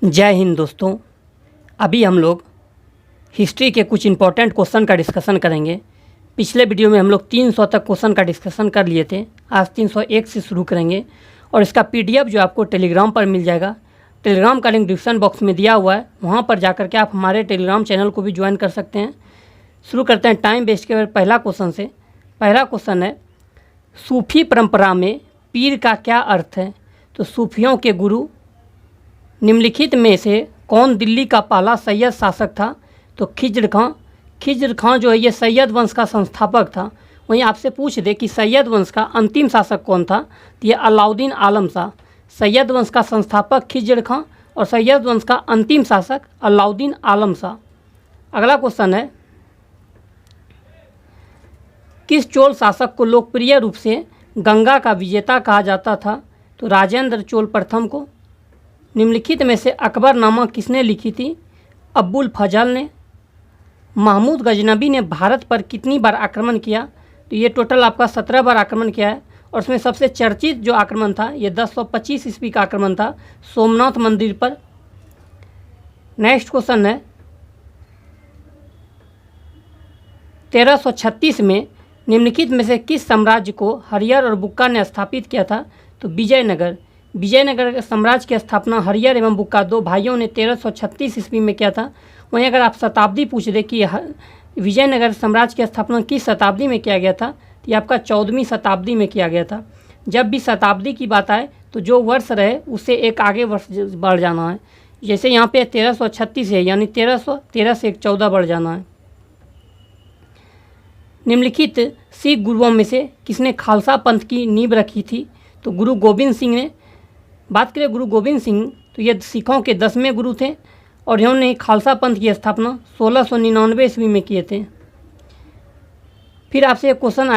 जय हिंद दोस्तों। अभी हम लोग हिस्ट्री के कुछ इम्पोर्टेंट क्वेश्चन का डिस्कशन करेंगे। पिछले वीडियो में हम लोग 300 तक क्वेश्चन का डिस्कशन कर लिए थे। आज 301 से शुरू करेंगे और इसका पीडीएफ जो आपको टेलीग्राम पर मिल जाएगा। टेलीग्राम का लिंक डिस्क्रिप्शन बॉक्स में दिया हुआ है, वहाँ पर जाकर के आप हमारे टेलीग्राम चैनल को भी ज्वाइन कर सकते हैं। शुरू करते हैं टाइम वेस्ट के पहला क्वेश्चन से। पहला क्वेश्चन है, सूफी परंपरा में पीर का क्या अर्थ है? तो सूफियों के गुरु। निम्नलिखित में से कौन दिल्ली का पहला सैयद शासक था? तो खिज्र खां। खिज्र खां जो है ये सैयद वंश का संस्थापक था। वहीं आपसे पूछ दे कि सैयद वंश का अंतिम शासक कौन था, तो ये अलाउद्दीन आलम शाह। सैयद वंश का संस्थापक खिज्र खां और सैयद वंश का अंतिम शासक अलाउद्दीन आलम शाह। अगला क्वेश्चन है, किस चोल शासक को लोकप्रिय रूप से गंगा का विजेता कहा जाता था? तो राजेंद्र चोल प्रथम को। निम्नलिखित में से अकबरनामा किसने लिखी थी? अब्बुल फजल ने। महमूद गजनबी ने भारत पर कितनी बार आक्रमण किया? तो ये टोटल आपका 17 बार आक्रमण किया है और उसमें सबसे चर्चित जो आक्रमण था ये 1025 ईस्वी का आक्रमण था सोमनाथ मंदिर पर। नेक्स्ट क्वेश्चन है, 1336 में निम्नलिखित में से किस साम्राज्य को हरियर और बुक्का ने स्थापित किया था? तो विजयनगर। विजयनगर साम्राज्य की स्थापना हरियर एवं बुक्का दो भाइयों ने 1336 ईस्वी में किया था। वहीं अगर आप शताब्दी पूछ दे कि विजयनगर साम्राज्य की स्थापना किस शताब्दी में किया गया था, तो ये आपका 14वीं शताब्दी में किया गया था। जब भी शताब्दी की बात आए तो जो वर्ष रहे उससे एक आगे वर्ष बढ़ जाना है। जैसे यहाँ पे 1336 है, यानी 1313 से एक 14 बढ़ जाना है। निम्नलिखित सिख गुरुओं में से किसने खालसा पंथ की नींव रखी थी? तो गुरु गोविंद सिंह ने। बात करें गुरु गोविंद सिंह, तो ये सिखों के 10वें गुरु थे और इन्होंने खालसा पंथ की स्थापना 1699 ईस्वी में किए थे। फिर आपसे एक क्वेश्चन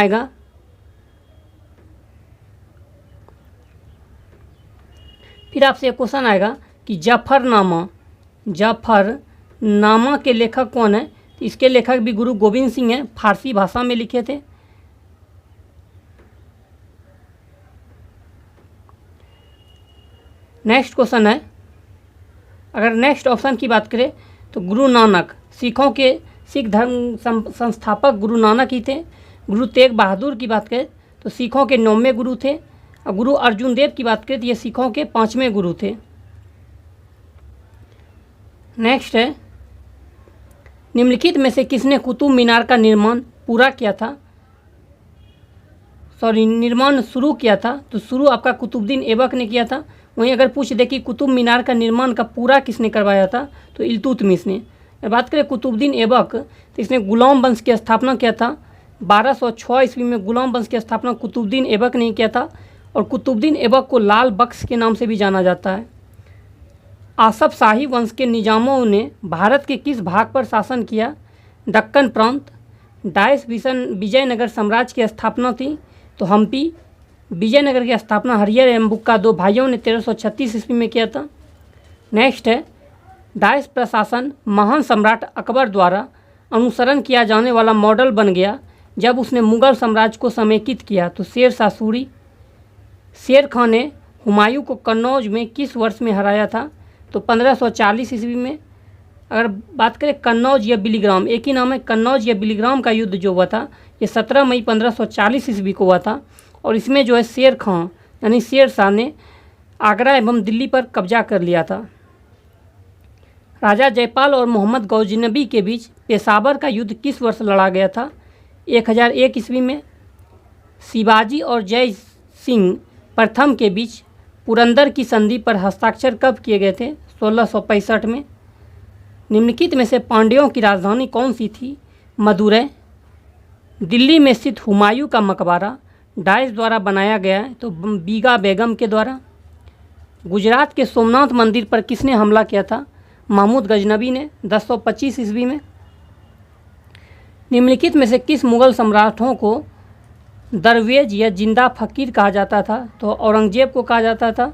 आएगा, कि जफरनामा के लेखक कौन है? तो इसके लेखक भी गुरु गोविंद सिंह हैं, फारसी भाषा में लिखे थे। नेक्स्ट क्वेश्चन है, अगर नेक्स्ट ऑप्शन की बात करें तो गुरु नानक। सिख धर्म संस्थापक गुरु नानक ही थे। गुरु तेग बहादुर की बात करें तो सिखों के 9वें गुरु थे और गुरु अर्जुन देव की बात करें तो ये सिखों के 5वें गुरु थे। नेक्स्ट है, निम्नलिखित में से किसने कुतुब मीनार का निर्माण शुरू किया था? तो शुरू आपका कुतुबुद्दीन ऐबक ने किया था। वहीं अगर पूछ दे कि कुतुब मीनार का निर्माण का पूरा किसने करवाया था, तो इल्तुतमिश ने। बात करें कुतुबुद्दीन ऐबक, तो इसने गुलाम वंश की स्थापना किया था। 1206 ईस्वी में गुलाम वंश की स्थापना कुतुबुद्दीन ऐबक ने किया था और कुतुबुद्दीन ऐबक को लाल बख्श के नाम से भी जाना जाता है। आसफ शाही वंश के निजामों ने भारत के किस भाग पर शासन किया? दक्कन प्रांत। डायस विजयनगर साम्राज्य की स्थापना थी तो हम्पी। विजयनगर की स्थापना हरियर एवं बुक्का दो भाइयों ने 1336 ईस्वी में किया था। नेक्स्ट है, डायस प्रशासन महान सम्राट अकबर द्वारा अनुसरण किया जाने वाला मॉडल बन गया जब उसने मुगल साम्राज्य को समेकित किया। तो शेर शाह सूरी। शेर खां ने हुमायूं को कन्नौज में किस वर्ष में हराया था? तो 1540 ईस्वी में। अगर बात करें कन्नौज या बिलीग्राम, एक ही नाम है, कन्नौज या बिलीग्राम का युद्ध जो हुआ था ये 17 मई 1540 ईस्वी को हुआ था और इसमें जो है शेर खां यानी शेर शाह ने आगरा एवं दिल्ली पर कब्जा कर लिया था। राजा जयपाल और मोहम्मद गौज़नबी के बीच पेशावर का युद्ध किस वर्ष लड़ा गया था? 1001 ईस्वी में। शिवाजी और जय सिंह प्रथम के बीच पुरंदर की संधि पर हस्ताक्षर कब किए गए थे? 1665 में। निम्नलिखित में से पांड्यों की राजधानी कौन सी थी? मदुरै। दिल्ली में स्थित हुमायूं का मकबरा डायस द्वारा बनाया गया है तो बीगा बेगम के द्वारा। गुजरात के सोमनाथ मंदिर पर किसने हमला किया था? महमूद गजनबी ने 1025 ईस्वी में। निम्नलिखित में से किस मुगल सम्राटों को दरवेज या जिंदा फकीर कहा जाता था? तो औरंगजेब को कहा जाता था।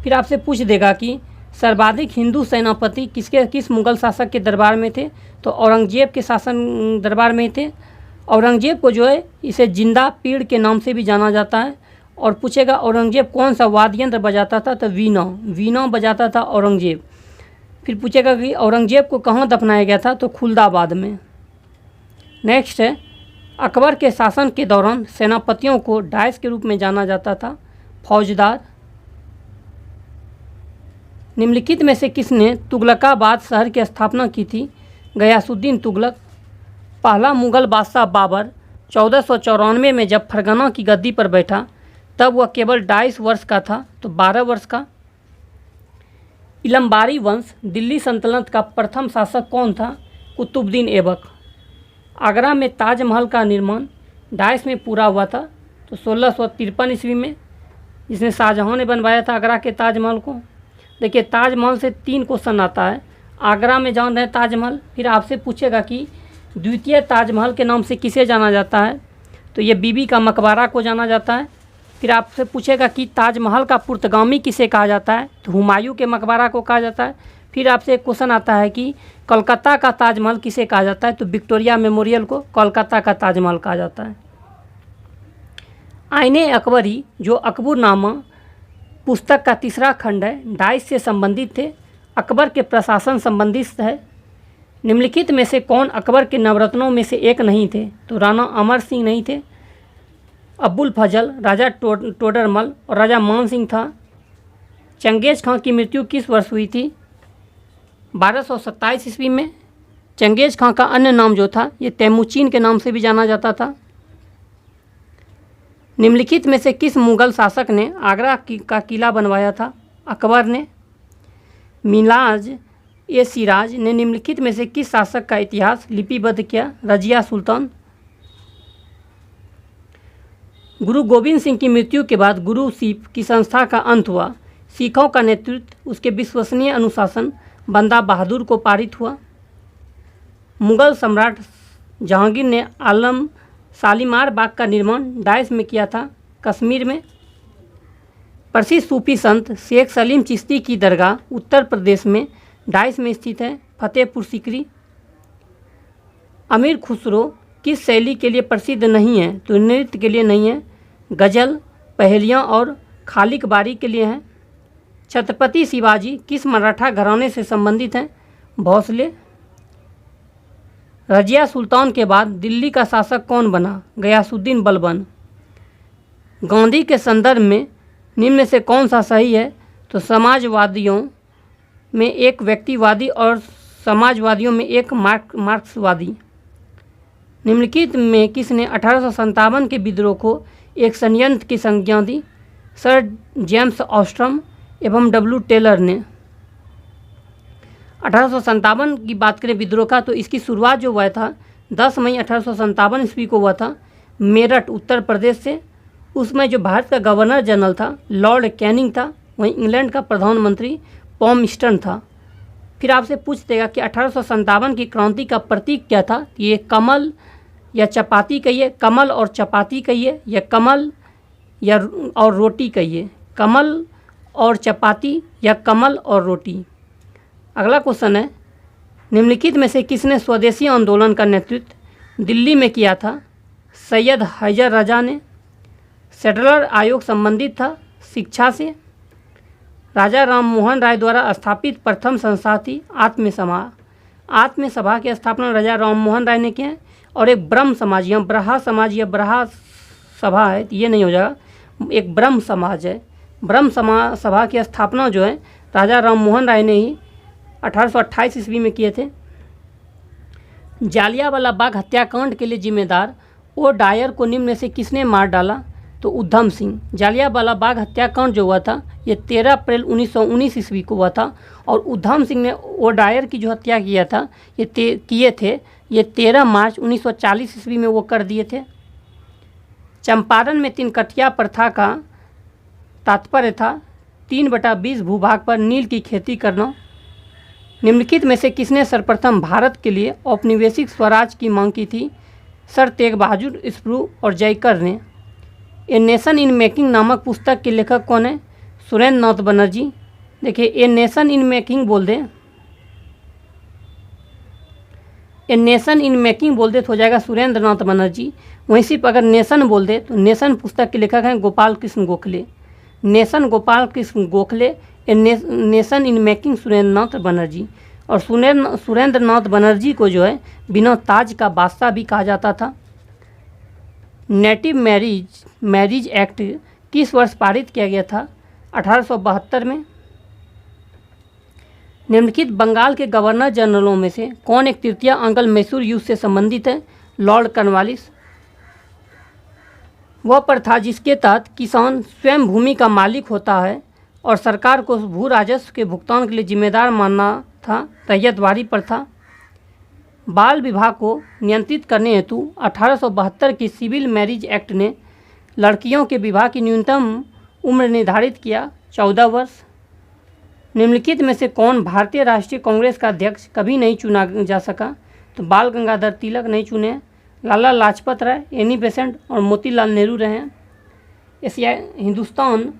फिर आपसे पूछ देगा कि सर्वाधिक हिंदू सेनापति किस मुगल शासक के दरबार में थे? तो औरंगजेब के शासन दरबार में थे। औरंगजेब को जो है इसे जिंदा पीड़ के नाम से भी जाना जाता है और पूछेगा औरंगजेब कौन सा वाद्य यंत्र बजाता था, तो वीणा बजाता था औरंगजेब। फिर पूछेगा कि औरंगजेब को कहाँ दफनाया गया था, तो खुलदाबाद में। नेक्स्ट है, अकबर के शासन के दौरान सेनापतियों को डायस के रूप में जाना जाता था, फौजदार। निम्नलिखित में से किसने तुगलकाबाद शहर की स्थापना की थी, गयासुद्दीन तुगलक। पहला मुगल बादशाह बाबर 1494 में जब फरगना की गद्दी पर बैठा तब वह केवल 22 वर्ष का था, तो 12 वर्ष का। इलम्बारी वंश दिल्ली सल्तनत का प्रथम शासक कौन था, कुतुबुद्दीन ऐबक। आगरा में ताजमहल का निर्माण डायस में पूरा हुआ था, तो 1653 ईस्वी में, जिसने शाहजहां ने बनवाया था आगरा के ताजमहल को। देखिए, ताजमहल से 3 क्वेश्चन आता है। आगरा में जान रहे ताजमहल, फिर आपसे पूछेगा कि द्वितीय ताजमहल के नाम से किसे जाना जाता है, तो ये बीबी का मकबरा को जाना जाता है। फिर आपसे पूछेगा कि ताजमहल का पुर्तगामी किसे कहा जाता है, तो हुमायूं के मकबरा को कहा जाता है। फिर आपसे एक क्वेश्चन आता है कि कोलकाता का ताजमहल किसे कहा जाता है, तो विक्टोरिया मेमोरियल को कोलकाता का ताजमहल कहा जाता है। आईने अकबरी जो अकबरनामा पुस्तक का तीसरा खंड है, डायस से संबंधित थे, अकबर के प्रशासन संबंधित है। निम्नलिखित में से कौन अकबर के नवरत्नों में से एक नहीं थे, तो राणा अमर सिंह नहीं थे, अब्बुल फजल, राजा टोडरमल और राजा मान सिंह था। चंगेज खां की मृत्यु किस वर्ष हुई थी, 1227 ईस्वी में। चंगेज खां का अन्य नाम जो था, ये तैमूचिन के नाम से भी जाना जाता था। निम्नलिखित में से किस मुगल शासक ने आगरा का किला बनवाया था, अकबर ने। मिलाज ए सिराज ने निम्नलिखित में से किस शासक का इतिहास लिपिबद्ध किया, रजिया सुल्तान। गुरु गोविंद सिंह की मृत्यु के बाद गुरु सीप की संस्था का अंत हुआ। सिखों का नेतृत्व उसके विश्वसनीय अनुशासन बंदा बहादुर को पारित हुआ। मुगल सम्राट जहांगीर ने आलम शालीमार बाग का निर्माण डायस में किया था, कश्मीर में। प्रसिद्ध सूफी संत शेख सलीम चिश्ती की दरगाह उत्तर प्रदेश में डायस में स्थित है, फतेहपुर सीकरी। अमीर खुसरो किस शैली के लिए प्रसिद्ध नहीं है, तो नृत्य के लिए नहीं है, गज़ल, पहेलियाँ और खालिकबारी के लिए हैं। छत्रपति शिवाजी किस मराठा घराने से संबंधित हैं, भोसले। रजिया सुल्तान के बाद दिल्ली का शासक कौन बना, गयासुद्दीन बलबन। गांधी के संदर्भ में निम्न से कौन सा सही है, तो समाजवादियों में एक व्यक्तिवादी और समाजवादियों में एक मार्क्सवादी। निम्नलिखित में किसने 1857 के विद्रोह को एक षड्यंत्र की संज्ञा दी, सर जेम्स ऑस्ट्रम एवं डब्ल्यू टेलर ने। 1857 की बात करें विद्रोह का, तो इसकी शुरुआत जो हुआ था 10 मई 1857 ईस्वी को हुआ था, मेरठ उत्तर प्रदेश से। उसमें जो भारत का गवर्नर जनरल था लॉर्ड कैनिंग था, वहीं इंग्लैंड का प्रधानमंत्री पॉमस्टन था। फिर आपसे पूछ देगा कि 1857 की क्रांति का प्रतीक क्या था, ये कमल या चपाती कहिए, कमल और चपाती कहिए, या कमल या और रोटी कहिए, कमल और चपाती या कमल और रोटी। अगला क्वेश्चन है, निम्नलिखित में से किसने स्वदेशी आंदोलन का नेतृत्व दिल्ली में किया था, सैयद हैदर रजा ने। सेटलर आयोग संबंधित था शिक्षा से। राजा राम मोहन राय द्वारा स्थापित प्रथम संस्था थी आत्मसभा। आत्मसभा की स्थापना राजा राम मोहन राय ने किया है। और एक ब्रह्म समाज या ब्रहा समाज या ब्रहा सभा है, ये नहीं हो जाएगा, एक ब्रह्म समाज है। ब्रह्म सभा की स्थापना जो है राजा राम मोहन राय ने ही 1828 ईस्वी में किए थे। जालियांवाला बाग हत्याकांड के लिए जिम्मेदार ओ डायर को निम्न में से किसने मार डाला, तो उधम सिंह। जालियांवाला बाग हत्याकांड जो हुआ था ये 13 अप्रैल 1919 ईस्वी को हुआ था, और उधम सिंह ने ओ डायर की जो हत्या किया था ये 13 मार्च 1940 ईस्वी में वो कर दिए थे। चंपारण में 3 कठिया प्रथा का तात्पर्य था 3/20 भूभाग पर नील की खेती करना। निम्नलिखित में से किसने सर्वप्रथम भारत के लिए औपनिवेशिक स्वराज की मांग की थी, सर तेग बहादुर स्प्रू और जयकर ने। ए नेशन इन मेकिंग नामक पुस्तक के लेखक कौन है, सुरेंद्र नाथ बनर्जी। देखिए, ए नेशन इन मेकिंग बोल दें, ए नेशन इन मेकिंग बोल दे तो हो जाएगा सुरेंद्र नाथ बनर्जी। वहीं सिर्फ अगर नेशन बोल दे तो नेशन पुस्तक के लेखक हैं Gopal Krishna Gokhale. Nation Gopal Krishna Gokhale a nation in making Surendra Nath Banerjee. और सुरेंद्र नाथ बनर्जी को जो है बिना ताज का बादशाह भी कहा जाता था। नेटिव मैरिज एक्ट किस वर्ष पारित किया गया था? 1872 में। निम्नलिखित बंगाल के गवर्नर जनरलों में से कौन एक तृतीय अंग्ल मैसूर युद्ध से संबंधित है? Lord Cornwallis. वह प्रथा जिसके तहत किसान स्वयं भूमि का मालिक होता है और सरकार को भू राजस्व के भुगतान के लिए जिम्मेदार मानना था, रैयतवाड़ी प्रथा। बाल विवाह को नियंत्रित करने हेतु 1872 की सिविल मैरिज एक्ट ने लड़कियों के विवाह की न्यूनतम उम्र निर्धारित किया, 14 वर्ष। निम्नलिखित में से कौन भारतीय राष्ट्रीय कांग्रेस का अध्यक्ष कभी नहीं चुना जा सका? तो बाल गंगाधर तिलक नहीं चुने, लाला लाजपत राय, एनी बेसेंट और मोतीलाल नेहरू रहे हैं। हिंदुस्तान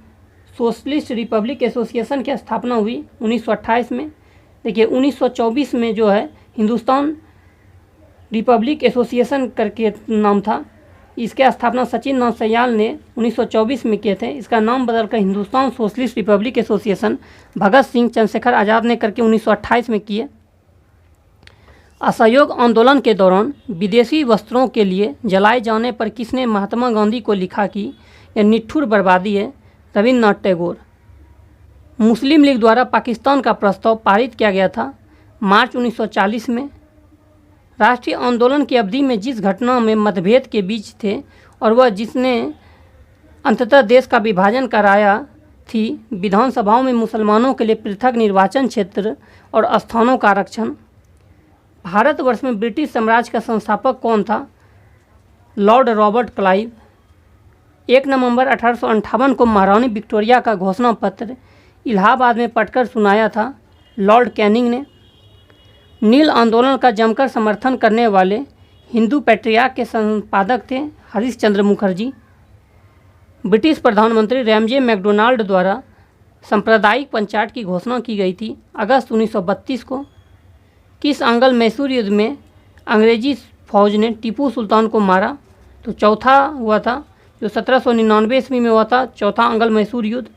सोशलिस्ट रिपब्लिक एसोसिएशन की स्थापना हुई 1928 में। देखिए 1924 में जो है हिंदुस्तान रिपब्लिक एसोसिएशन करके नाम था। इसके स्थापना सचिन नाथ सयाल ने 1924 में किए थे। इसका नाम बदलकर Hindustan socialist Republic association Bhagat Singh Chandrashekhar Azad ने करके 1928 में किए। असहयोग आंदोलन के दौरान विदेशी वस्त्रों के लिए जलाए जाने पर किसने महात्मा गांधी को लिखा कि यह निठुर बर्बादी है? रविन्द्रनाथ टैगोर। मुस्लिम लीग द्वारा पाकिस्तान का प्रस्ताव पारित किया गया था मार्च 1940 में। राष्ट्रीय आंदोलन की अवधि में जिस घटना में मतभेद के बीच थे और वह जिसने अंततः देश का विभाजन कराया थी, विधानसभाओं में मुसलमानों के लिए पृथक निर्वाचन क्षेत्र और स्थानों का आरक्षण। भारतवर्ष में ब्रिटिश साम्राज्य का संस्थापक कौन था? Lord Robert Clive. 1 नवंबर 1858 को महारानी विक्टोरिया का घोषणा पत्र इलाहाबाद में पढ़कर सुनाया था लॉर्ड कैनिंग ने। नील आंदोलन का जमकर समर्थन करने वाले हिंदू पैट्रियार्क के संपादक थे हरीश चंद्र मुखर्जी। ब्रिटिश प्रधानमंत्री रैमजे मैकडोनाल्ड द्वारा सांप्रदायिक पंचायत की घोषणा की गई थी अगस्त 1932 को। किस अंग्ल मैसूर युद्ध में अंग्रेजी फौज ने टीपू सुल्तान को मारा? तो चौथा हुआ था, जो 1799 ईस्वी में हुआ था, चौथा अंग्ल मैसूर युद्ध।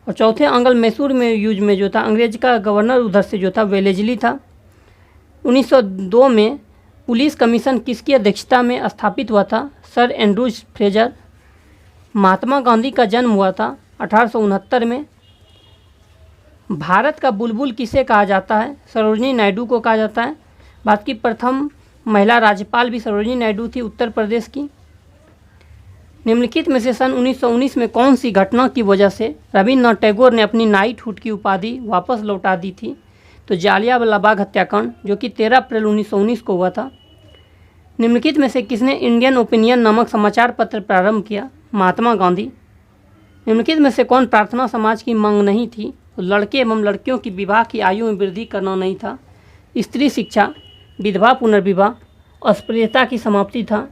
और चौथे अंग्ल मैसूर में युद्ध में जो था अंग्रेज का गवर्नर उधर से जो था वेलेजली था। 1902 में पुलिस कमीशन किसकी अध्यक्षता में स्थापित हुआ था? Sir Andrews Fraser. Mahatma Gandhi का जन्म हुआ था 1869 में। भारत का बुलबुल किसे कहा जाता है? सरोजिनी नायडू को कहा जाता है। भारत की प्रथम महिला राज्यपाल भी सरोजिनी नायडू थी, उत्तर प्रदेश की। निम्नलिखित में से सन 1919 में कौन सी घटना की वजह से रविन्द्रनाथ टैगोर ने अपनी नाइटहुड की उपाधि वापस लौटा दी थी? तो जालियांवाला बाग हत्याकांड, जो कि 13 अप्रैल 1919 को हुआ था। निम्नलिखित में से किसने इंडियन ओपिनियन नामक समाचार पत्र प्रारंभ किया? महात्मा गांधी। निम्नलिखित में से कौन प्रार्थना समाज की मांग नहीं थी? तो लड़के एवं लड़कियों की विवाह की आयु में वृद्धि करना नहीं था। स्त्री शिक्षा, विधवा पुनर्विवाह, अस्पृश्यता की समाप्ति था।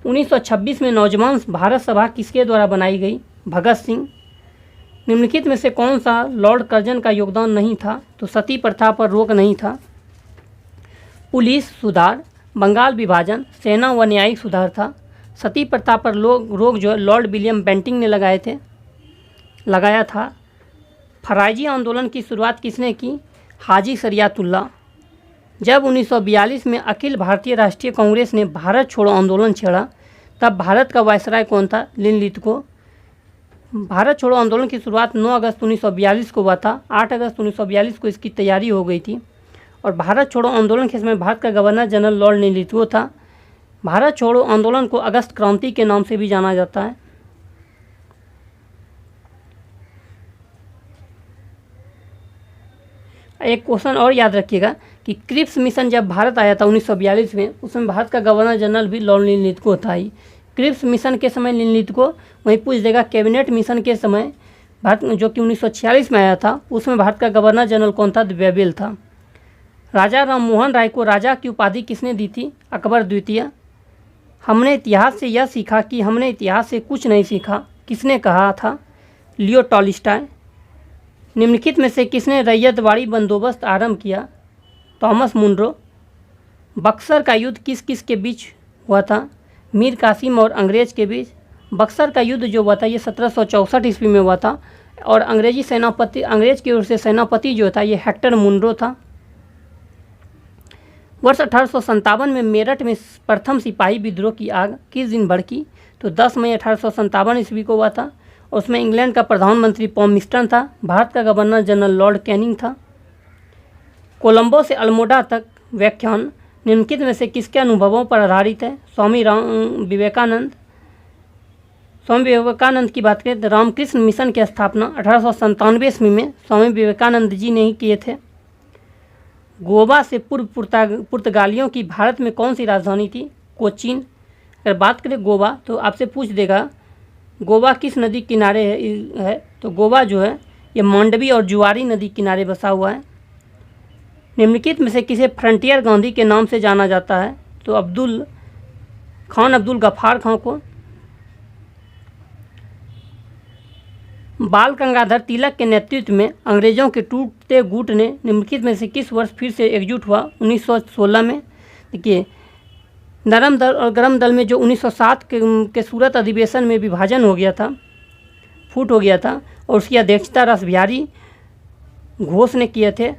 1926 में नौजवान भारत सभा किसके द्वारा बनाई गई? भगत सिंह। निम्नलिखित में से कौन सा लॉर्ड कर्जन का योगदान नहीं था? तो सती प्रथा पर रोक नहीं था। पुलिस सुधार, बंगाल विभाजन, सेना व न्यायिक सुधार था। सती प्रथा पर रोक जो लॉर्ड विलियम बेंटिंग ने लगाया था। फराइजी आंदोलन की शुरुआत किसने की? हाजी शरियतुल्लाह। जब 1942 में अखिल भारतीय राष्ट्रीय कांग्रेस ने भारत छोड़ो आंदोलन छेड़ा, तब भारत का वायसराय कौन था? लिनलिथगो। भारत छोड़ो आंदोलन की शुरुआत 9 अगस्त 1942 को हुआ था। 8 अगस्त 1942 को इसकी तैयारी हो गई थी। और भारत छोड़ो आंदोलन के समय भारत का गवर्नर जनरल लॉर्ड लिनलिथगो था। भारत छोड़ो आंदोलन को अगस्त क्रांति के नाम से भी जाना जाता है। एक क्वेश्चन और याद रखिएगा कि क्रिप्स मिशन जब भारत आया था 1942 में, उसमें भारत का गवर्नर जनरल भी लॉर्ड लिनलिथगो था ही। क्रिप्स मिशन के समय लिनलिथगो, वहीं पूछ देगा कैबिनेट मिशन के समय भारत जो कि 1946 में आया था, उसमें भारत का गवर्नर जनरल कौन था? वेबेल था। राजा राममोहन राय को राजा की उपाधि किसने दी थी? अकबर द्वितीय। हमने इतिहास से यह सीखा कि हमने इतिहास से कुछ नहीं सीखा, किसने कहा था? लियो टॉलस्टॉय। निम्नलिखित में से किसने रैयतवाड़ी बंदोबस्त आरंभ किया? Thomas Munro. बक्सर का युद्ध किस किस के बीच हुआ था? मीर कासिम और अंग्रेज के बीच। बक्सर का युद्ध जो हुआ था ये 1764 ईस्वी में हुआ था और अंग्रेज की ओर से सेनापति जो था ये हेक्टर मुनरो था। वर्ष 1857 में मेरठ में प्रथम सिपाही विद्रोह की आग किस दिन भड़की? तो 10 मई 1857 ईस्वी को हुआ था। उसमें इंग्लैंड का प्रधानमंत्री पॉम्स्टन था, भारत का गवर्नर जनरल लॉर्ड कैनिंग था। कोलंबो से अल्मोड़ा तक व्याख्यान निम्नलिखित में से किसके अनुभवों पर आधारित है? स्वामी विवेकानंद की बात करें तो रामकृष्ण मिशन की स्थापना 1897 ईस्वी में स्वामी विवेकानंद जी ने ही किए थे। गोवा से पूर्व पुर्तगालियों की भारत में कौन सी राजधानी थी? कोचीन। अगर बात करें गोवा तो आपसे पूछ देगा गोवा किस नदी किनारे है? तो गोवा जो है ये मांडवी और जुआरी नदी किनारे बसा हुआ है। निम्नलिखित में से किसे फ्रंटियर गांधी के नाम से जाना जाता है? तो अब्दुल गफ्फार खां को। बाल गंगाधर तिलक के नेतृत्व में अंग्रेजों के टूटते गुट ने निम्नलिखित में से किस वर्ष फिर से एकजुट हुआ? 1916 में। देखिए नरम दल और गरम दल में जो 1907 के सूरत अधिवेशन में विभाजन हो गया था, फूट हो गया था और उसकी अध्यक्षता रासबिहारी घोष ने किए थे।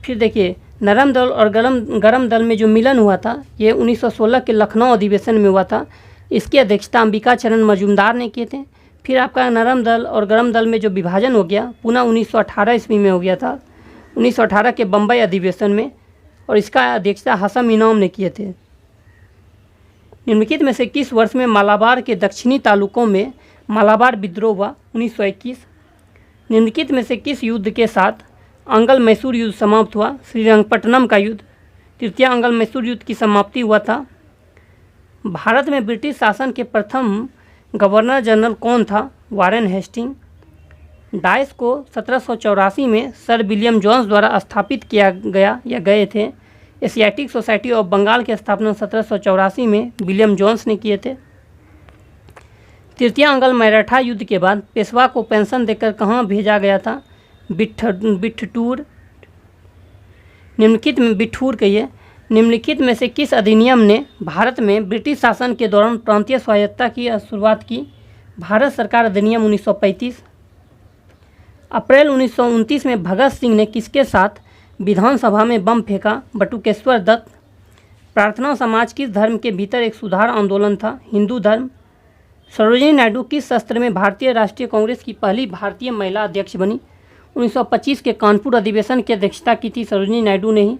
फिर देखिए नरम दल और गरम दल में जो मिलन हुआ था ये 1916 के लखनऊ अधिवेशन में हुआ था। इसकी अध्यक्षता अंबिका चरण मजूमदार ने किए थे। फिर आपका नरम दल और गरम दल में जो विभाजन हो गया पुनः 1918 ईस्वी में हो गया था, 1918 के बम्बई अधिवेशन में, और इसका अध्यक्षता हसन इनाम ने किए थे। निम्नलिखित में से किस वर्ष में मालाबार के दक्षिणी तालुकों में मालाबार विद्रोह हुआ? 1921। निम्नलिखित में से किस युद्ध के साथ अंगल मैसूर युद्ध समाप्त हुआ? श्रीरंगपट्टनम का युद्ध। तृतीय अंगल मैसूर युद्ध की समाप्ति हुआ था। भारत में ब्रिटिश शासन के प्रथम गवर्नर जनरल कौन था? Warren Hasting. डाइस को 1784 में सर विलियम जोन्स द्वारा स्थापित किया गया या गए थे। एशियाटिक सोसाइटी ऑफ बंगाल की स्थापना 1784 में विलियम जोन्स ने किए थे। तृतीय अंगल मराठा युद्ध के बाद पेशवा को पेंशन देकर कहाँ भेजा गया था? बिठूर। निम्नलिखित में से किस अधिनियम ने भारत में ब्रिटिश शासन के दौरान प्रांतीय स्वायत्तता की शुरुआत की? भारत सरकार अधिनियम 1935। अप्रैल 1929 में भगत सिंह ने किसके साथ विधानसभा में बम फेंका? बटुकेश्वर दत्त। प्रार्थना समाज किस धर्म के भीतर एक सुधार आंदोलन था? हिंदू धर्म। सरोजिनी नायडू किस सत्र में भारतीय राष्ट्रीय कांग्रेस की पहली भारतीय महिला अध्यक्ष बनी? 1925 के कानपुर अधिवेशन की अध्यक्षता की थी सरोजिनी नायडू ने ही।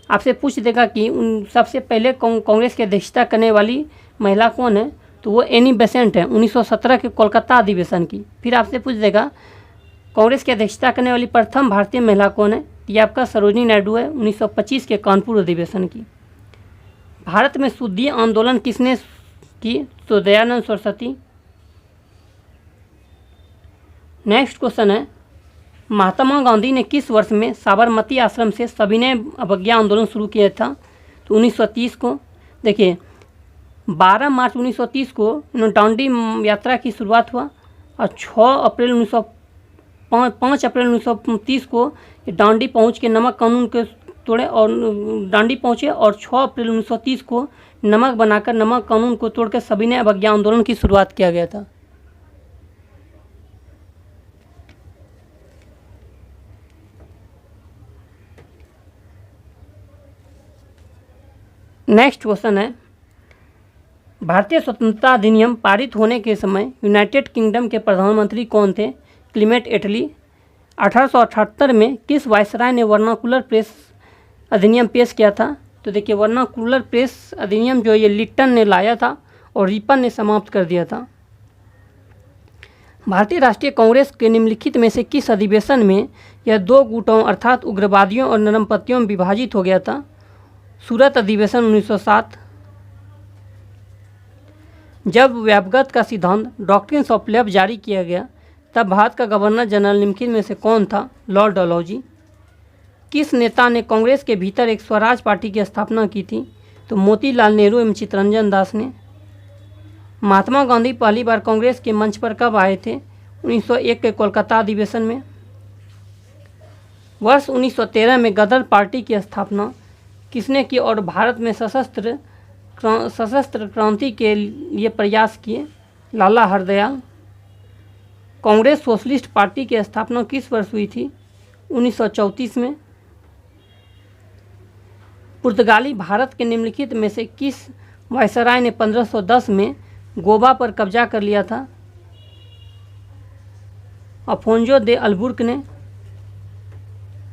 आपसे पूछ देगा कि सबसे पहले कांग्रेस की अध्यक्षता करने वाली महिला कौन है? तो वो एनी बेसेंट है, 1917 के कोलकाता अधिवेशन की। फिर आपसे पूछ देगा कांग्रेस की अध्यक्षता करने वाली प्रथम भारतीय महिला कौन है? ये आपका सरोजिनी नायडू है, 1925 के कानपुर अधिवेशन की। भारत में शुद्धि आंदोलन किसने की? तो दयानंद सरस्वती। नेक्स्ट क्वेश्चन है महात्मा गांधी ने किस वर्ष में साबरमती आश्रम से सविनय अवज्ञा आंदोलन शुरू किया था? तो 1930 को। देखिए 12 मार्च 1930 को दांडी यात्रा की शुरुआत हुआ और 5 अप्रैल 1930 को दांडी पहुंच के नमक कानून के तोड़े और दांडी पहुंचे और 6 अप्रैल 1930 को नमक बनाकर नमक कानून को तोड़कर सविनय अवज्ञा आंदोलन की शुरुआत किया गया था। नेक्स्ट क्वेश्चन है भारतीय स्वतंत्रता अधिनियम पारित होने के समय यूनाइटेड किंगडम के प्रधानमंत्री कौन थे? क्लीमेंट एटली। 1878 में किस वायसराय ने वर्नाकुलर प्रेस अधिनियम पेश किया था? तो देखिए वर्नाकुलर प्रेस अधिनियम जो ये लिट्टन ने लाया था और रिपन ने समाप्त कर दिया था। भारतीय राष्ट्रीय कांग्रेस के निम्नलिखित में से किस अधिवेशन में यह 2 गुटों अर्थात उग्रवादियों और नरमपंथियों में विभाजित हो गया था? सूरत अधिवेशन 1907। जब व्यापगत का सिद्धांत डॉक्ट्रिन्स ऑफ लेफ्ट जारी किया गया तब भारत का गवर्नर जनरल निम्नलिखित में से कौन था? लॉर्ड डलहौजी। किस नेता ने कांग्रेस के भीतर एक स्वराज पार्टी की स्थापना की थी? तो मोतीलाल नेहरू एवं चित्तरंजन दास ने। महात्मा गांधी पहली बार कांग्रेस के मंच पर कब आए थे? 1901 के कोलकाता अधिवेशन में। वर्ष 1913 में गदर पार्टी की स्थापना किसने की और भारत में सशस्त्र सशस्त्र क्रांति के लिए प्रयास किए? लाला हरदयाल। कांग्रेस सोशलिस्ट पार्टी की स्थापना किस वर्ष हुई थी? 1934 में। पुर्तगाली भारत के निम्नलिखित में से किस वायसराय ने 1510 में गोवा पर कब्जा कर लिया था? अफोंजो दे अल्बुर्क ने।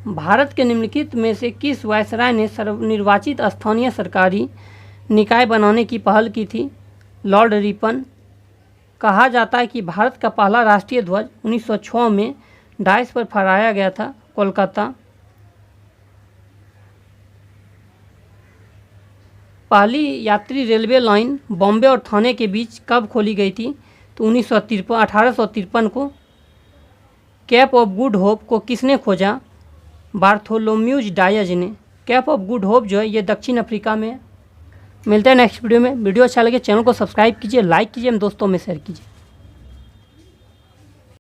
भारत के निम्नलिखित में से किस वायसराय ने सर्वनिर्वाचित स्थानीय सरकारी निकाय बनाने की पहल की थी? Lord Ripon. कहा जाता है कि भारत का पहला राष्ट्रीय ध्वज 1906 में डाइस पर फहराया गया था। कोलकाता। पहली यात्री रेलवे लाइन बॉम्बे और थाने के बीच कब खोली गई थी? तो 1853 को। कैप ऑफ गुड होप को किसने खोजा? बार्थोलोम्यूज डायज ने। कैप ऑफ गुड होप जो है ये दक्षिण अफ्रीका में है। मिलते हैं नेक्स्ट वीडियो में। वीडियो अच्छा लगे चैनल को सब्सक्राइब कीजिए, लाइक कीजिए, दोस्तों में शेयर कीजिए।